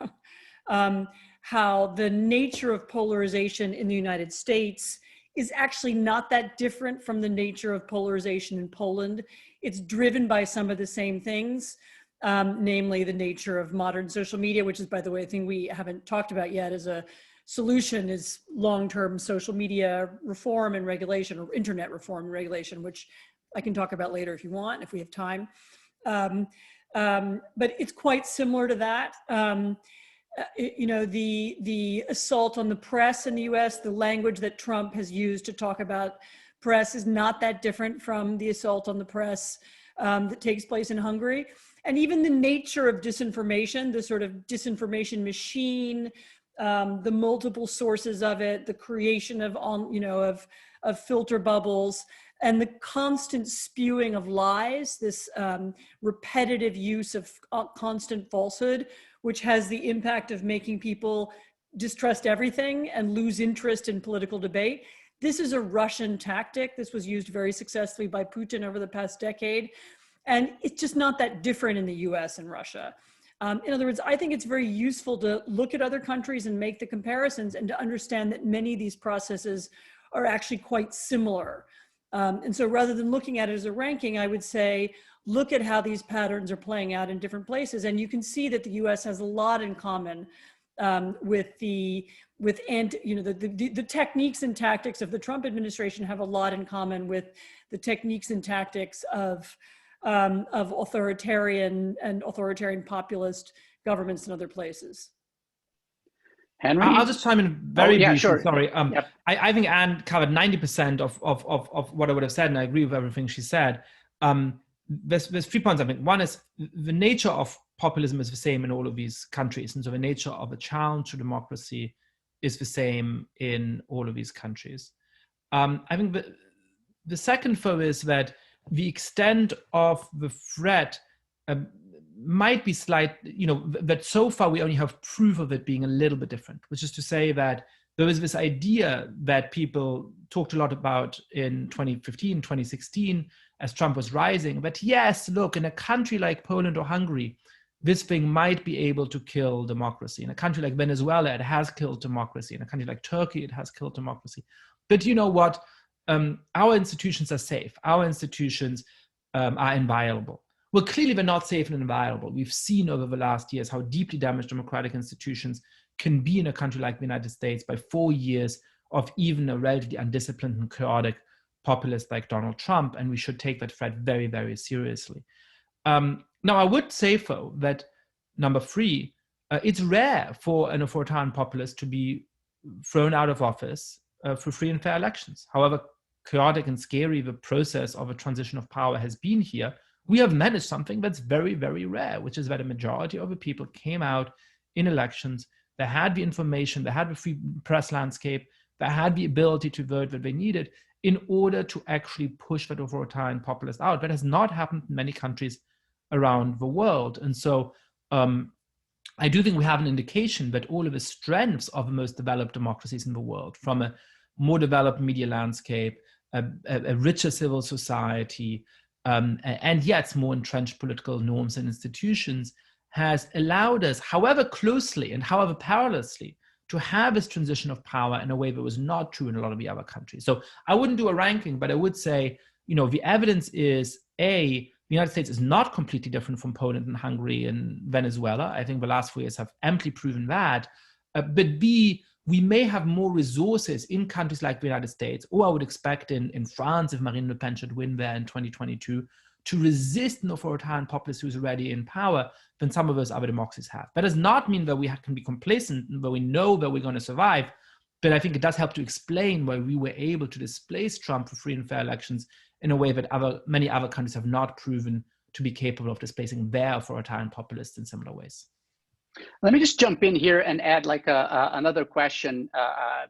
How the nature of polarization in the United States is actually not that different from the nature of polarization in Poland. It's driven by some of the same things, namely the nature of modern social media, which is, by the way, a thing we haven't talked about yet as a solution is long-term social media reform and regulation, or internet reform and regulation, which I can talk about later if you want, if we have time. But it's quite similar to that. The assault on the press in the US, the language that Trump has used to talk about press is not that different from the assault on the press that takes place in Hungary. And even the nature of disinformation, the sort of disinformation machine, the multiple sources of it, the creation of filter bubbles, and the constant spewing of lies, this repetitive use of constant falsehood, which has the impact of making people distrust everything and lose interest in political debate. This is a Russian tactic. This was used very successfully by Putin over the past decade. And it's just not that different in the US and Russia. In other words, I think it's very useful to look at other countries and make the comparisons and to understand that many of these processes are actually quite similar. And so rather than looking at it as a ranking, I would say, look at how these patterns are playing out in different places. And you can see that the US has a lot in common with the techniques and tactics of the Trump administration have a lot in common with the techniques and tactics of authoritarian populist governments in other places. Henry? I'll just chime in very briefly. Sure. Sorry. Yep. I think Anne covered 90% of what I would have said, and I agree with everything she said. There's 3 points I think. One is the nature of populism is the same in all of these countries, and so the nature of a challenge to democracy is the same in all of these countries. I think the second though is that the extent of the threat might be slight, that so far we only have proof of it being a little bit different, which is to say that there was this idea that people talked a lot about in 2015, 2016, as Trump was rising, that yes, look, in a country like Poland or Hungary, this thing might be able to kill democracy. In a country like Venezuela, it has killed democracy. In a country like Turkey, it has killed democracy. But you know what? Our institutions are safe. Our institutions are inviolable. Well, clearly they're not safe and inviolable. We've seen over the last years how deeply damaged democratic institutions can be in a country like the United States by 4 years of even a relatively undisciplined and chaotic populist like Donald Trump, and we should take that threat very, very seriously. Now, I would say, though, that number 3, it's rare for an authoritarian populist to be thrown out of office for free and fair elections. However chaotic and scary the process of a transition of power has been here, we have managed something that's very, very rare, which is that a majority of the people came out in elections, they had the information, they had the free press landscape, they had the ability to vote that they needed in order to actually push that authoritarian populist out. That has not happened in many countries around the world. And so I do think we have an indication that all of the strengths of the most developed democracies in the world, from a more developed media landscape, a richer civil society, and yet more entrenched political norms and institutions, has allowed us, however closely and however perilously, to have this transition of power in a way that was not true in a lot of the other countries. So I wouldn't do a ranking, but I would say, the evidence is, A, the United States is not completely different from Poland and Hungary and Venezuela. I think the last 4 years have amply proven that. But B, we may have more resources in countries like the United States, or I would expect in France, if Marine Le Pen should win there in 2022, to resist an authoritarian populist who's already in power than some of those other democracies have. That does not mean that we can be complacent, that we know that we're going to survive, but I think it does help to explain why we were able to displace Trump for free and fair elections in a way that many other countries have not proven to be capable of displacing their authoritarian populists in similar ways. Let me just jump in here and add like another question,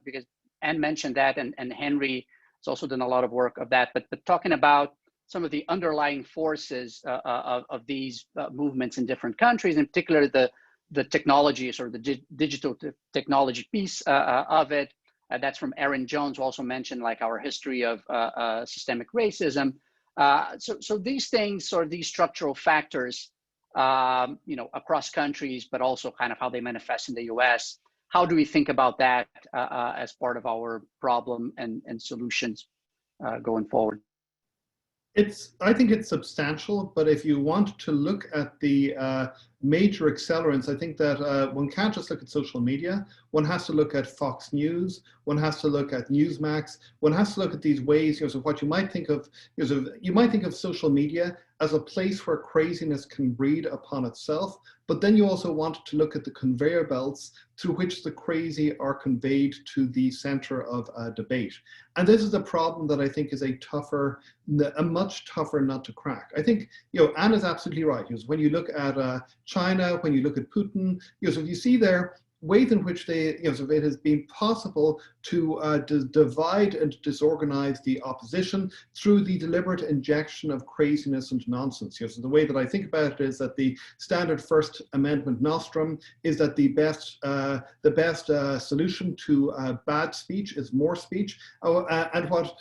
because Anne mentioned that, and Henry has also done a lot of work of that, but talking about some of the underlying forces of these movements in different countries, in particular the technologies or the digital technology piece of it. That's from Aaron Jones, who also mentioned like our history of systemic racism. So these things, or these structural factors, across countries, but also kind of how they manifest in the US. How do we think about that as part of our problem and solutions going forward? I think it's substantial, but if you want to look at the major accelerants, I think that one can't just look at social media. One has to look at Fox News. One has to look at Newsmax. One has to look at these ways, of what you might think of. You might think of social media as a place where craziness can breed upon itself, but then you also want to look at the conveyor belts through which the crazy are conveyed to the center of debate. And this is a problem that I think is a much tougher nut to crack. I think, Anne is absolutely right. When you look at China, when you look at Putin, so you see there ways in which it has been possible to divide and disorganize the opposition through the deliberate injection of craziness and nonsense. So the way that I think about it is that the standard First Amendment nostrum is that the best solution to bad speech is more speech, and what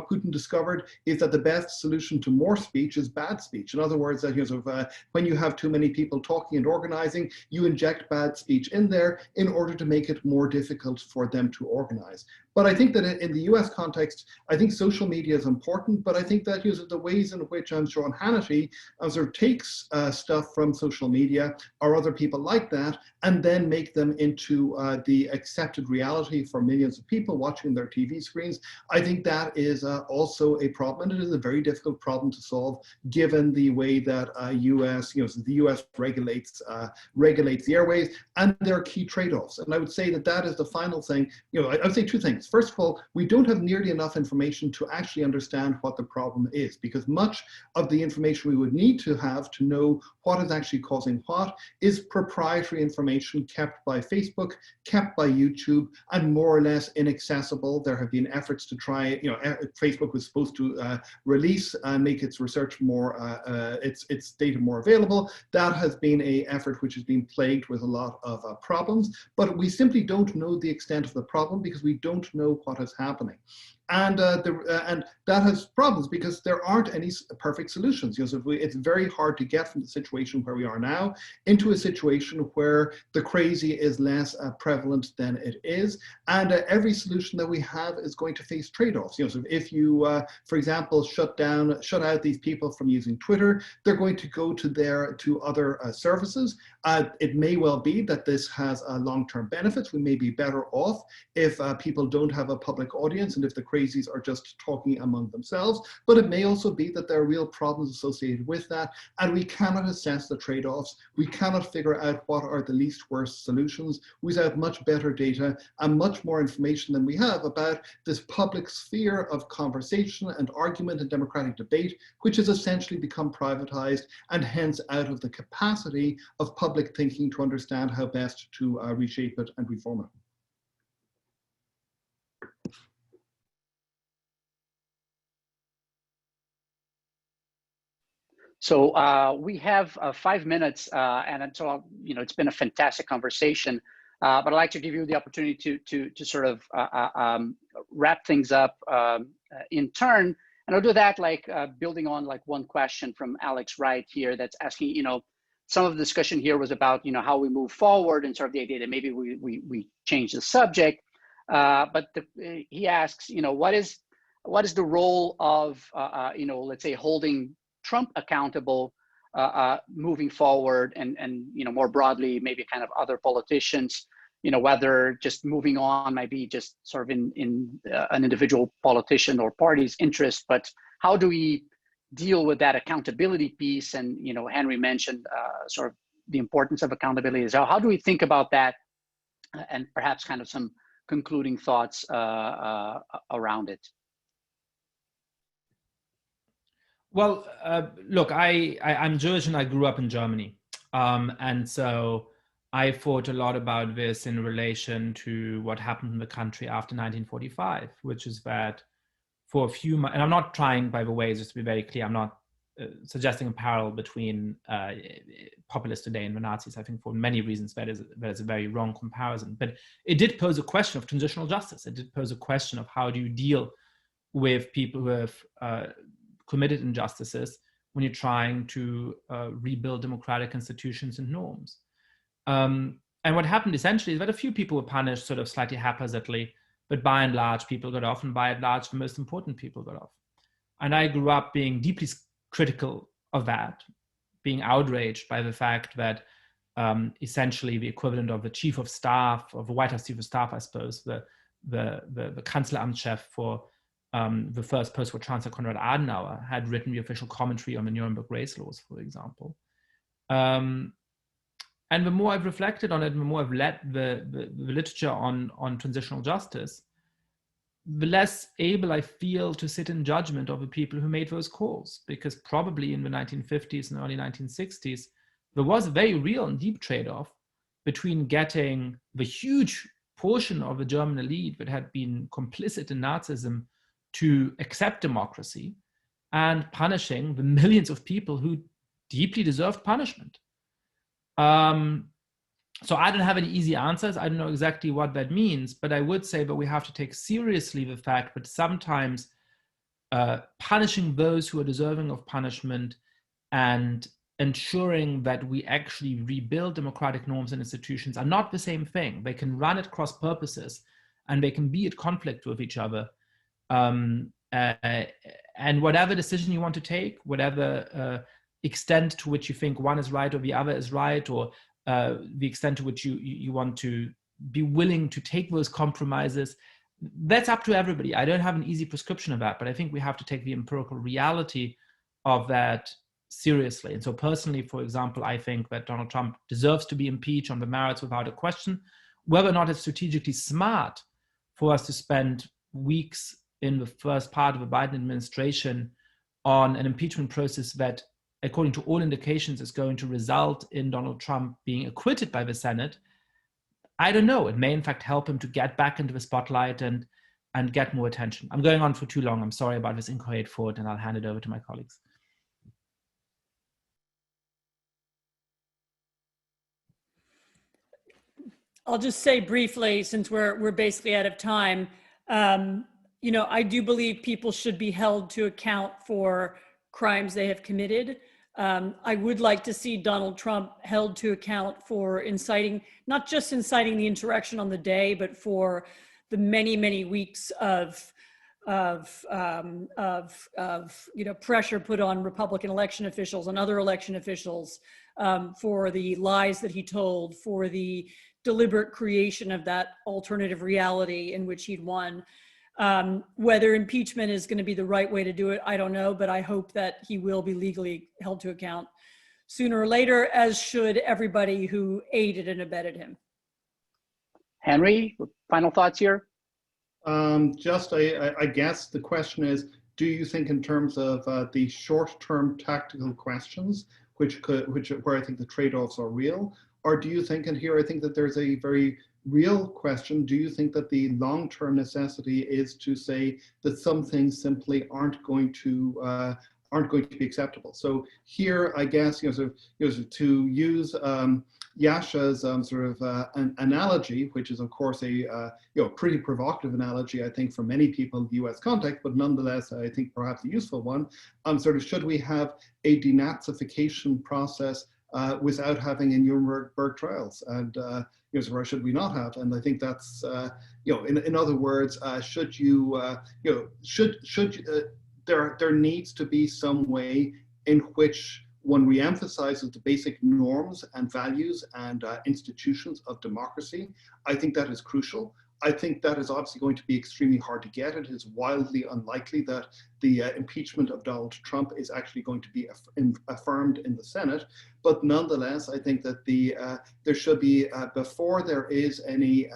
Putin discovered is that the best solution to more speech is bad speech. In other words, that when you have too many people talking and organizing, you inject bad speech in there in order to make it more difficult for them to organize. But I think that in the US context, I think social media is important, but I think that the ways in which Sean Hannity takes stuff from social media or other people like that and then make them into the accepted reality for millions of people watching their TV screens, I think that is also a problem, and it is a very difficult problem to solve given the way that the US regulates the airways, and there are key trade-offs. And I would say that is the final thing. I would say two things. First of all, we don't have nearly enough information to actually understand what the problem is, because much of the information we would need to have to know what is actually causing what is proprietary information kept by Facebook, kept by YouTube, and more or less inaccessible. There have been efforts to try, Facebook was supposed to release and make its research more, its data more available. That has been an effort which has been plagued with a lot of problems, but we simply don't know the extent of the problem because we don't know what is happening. And and that has problems because there aren't any perfect solutions. So it's very hard to get from the situation where we are now into a situation where the crazy is less prevalent than it is. And every solution that we have is going to face trade-offs. So if you, for example, shut out these people from using Twitter, they're going to go to other services. It may well be that this has long-term benefits. We may be better off if people don't have a public audience and if the crazies are just talking among themselves, but it may also be that there are real problems associated with that, and we cannot assess the trade-offs. We cannot figure out what are the least worst solutions without much better data and much more information than we have about this public sphere of conversation and argument and democratic debate, which has essentially become privatized and hence out of the capacity of public thinking to understand how best to reshape it and reform it. So we have 5 minutes, and so it's been a fantastic conversation. But I'd like to give you the opportunity to sort of wrap things up in turn, and I'll do that building on one question from Alex Wright here that's asking, some of the discussion here was about how we move forward and sort of the idea that maybe we change the subject, but he asks, what is the role of let's say holding Trump accountable moving forward, and more broadly, maybe kind of other politicians, whether just moving on might be just sort of in an individual politician or party's interest, but how do we deal with that accountability piece? And Henry mentioned sort of the importance of accountability. So how do we think about that, and perhaps kind of some concluding thoughts around it? Well, look, I'm Jewish and I grew up in Germany. And so I thought a lot about this in relation to what happened in the country after 1945, which is that for a few months, and I'm not trying, by the way, just to be very clear, I'm not suggesting a parallel between populists today and the Nazis. I think for many reasons that is a very wrong comparison. But it did pose a question of transitional justice. It did pose a question of how do you deal with people who have committed injustices when you're trying to rebuild democratic institutions and norms. And what happened essentially is that a few people were punished sort of slightly haphazardly, but by and large, people got off, and by and large, the most important people got off. And I grew up being deeply critical of that, being outraged by the fact that essentially the equivalent of the chief of staff, of the White House chief of staff, I suppose, the Kanzleramtschef for the first post-war Chancellor Konrad Adenauer had written the official commentary on the Nuremberg race laws, for example. And the more I've reflected on it, the more I've read the literature on transitional justice, the less able I feel to sit in judgment of the people who made those calls, because probably in the 1950s and early 1960s, there was a very real and deep trade-off between getting the huge portion of the German elite that had been complicit in Nazism to accept democracy and punishing the millions of people who deeply deserved punishment. So I don't have any easy answers. I don't know exactly what that means, but I would say that we have to take seriously the fact that sometimes punishing those who are deserving of punishment and ensuring that we actually rebuild democratic norms and institutions are not the same thing. They can run at cross purposes and they can be at conflict with each other. And whatever decision you want to take, whatever extent to which you think one is right or the other is right, or the extent to which you want to be willing to take those compromises, that's up to everybody. I don't have an easy prescription of that, but I think we have to take the empirical reality of that seriously. And so personally, for example, I think that Donald Trump deserves to be impeached on the merits without a question. Whether or not it's strategically smart for us to spend weeks in the first part of the Biden administration on an impeachment process that, according to all indications, is going to result in Donald Trump being acquitted by the Senate, I don't know. It may in fact help him to get back into the spotlight and get more attention. I'm going on for too long. I'm sorry about this incoherent thought, and I'll hand it over to my colleagues. I'll just say briefly, since we're basically out of time, you know, I do believe people should be held to account for crimes they have committed. I would like to see Donald Trump held to account for inciting, not just inciting the insurrection on the day, but for the many, many weeks of you know, pressure put on Republican election officials and other election officials, for the lies that he told, for the deliberate creation of that alternative reality in which he'd won. Whether impeachment is going to be the right way to do it, I don't know, but I hope that he will be legally held to account sooner or later, as should everybody who aided and abetted him. Henry, final thoughts here? I guess the question is, do you think in terms of the short-term tactical questions, where I think the trade-offs are real, or do you think, and here I think that there's a very real question, do you think that the long-term necessity is to say that some things simply aren't going to be acceptable? So here, I guess, to use Yascha's an analogy, which is of course a pretty provocative analogy, I think, for many people in the U.S. context, but nonetheless, I think perhaps a useful one. Should we have a denazification process without having a Nuremberg trials, and or should we not have? And I think that's in other words, there needs to be some way in which one reemphasizes the basic norms and values and institutions of democracy. I think that is crucial. I think that is obviously going to be extremely hard to get. It is wildly unlikely that the impeachment of Donald Trump is actually going to be affirmed in the Senate. But nonetheless, I think that there should be, before there is any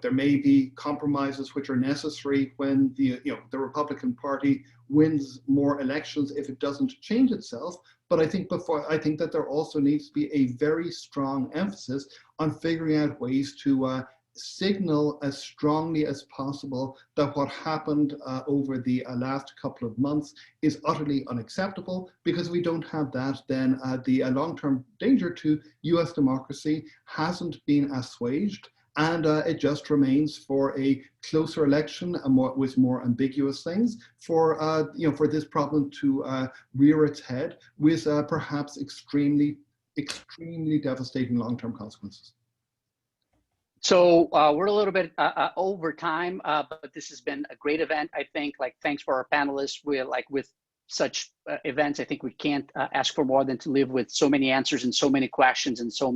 there may be compromises which are necessary when the Republican Party wins more elections if it doesn't change itself. But I think that there also needs to be a very strong emphasis on figuring out ways to signal as strongly as possible that what happened over the last couple of months is utterly unacceptable, because we don't have that, then the long-term danger to US democracy hasn't been assuaged. And it just remains for a closer election with more ambiguous things, for this problem to rear its head with perhaps extremely devastating long-term consequences. So we're a little bit over time, but this has been a great event. I think, thanks for our panelists. We're with such events, I think we can't ask for more than to live with so many answers and so many questions and so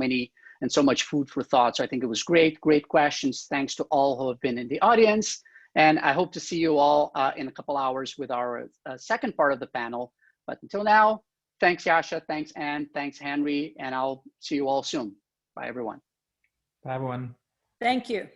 much food for thought. So I think it was great questions. Thanks to all who have been in the audience. And I hope to see you all in a couple hours with our second part of the panel. But until now, thanks Yascha, thanks Anne, thanks Henry, and I'll see you all soon. Bye everyone. Bye everyone. Thank you.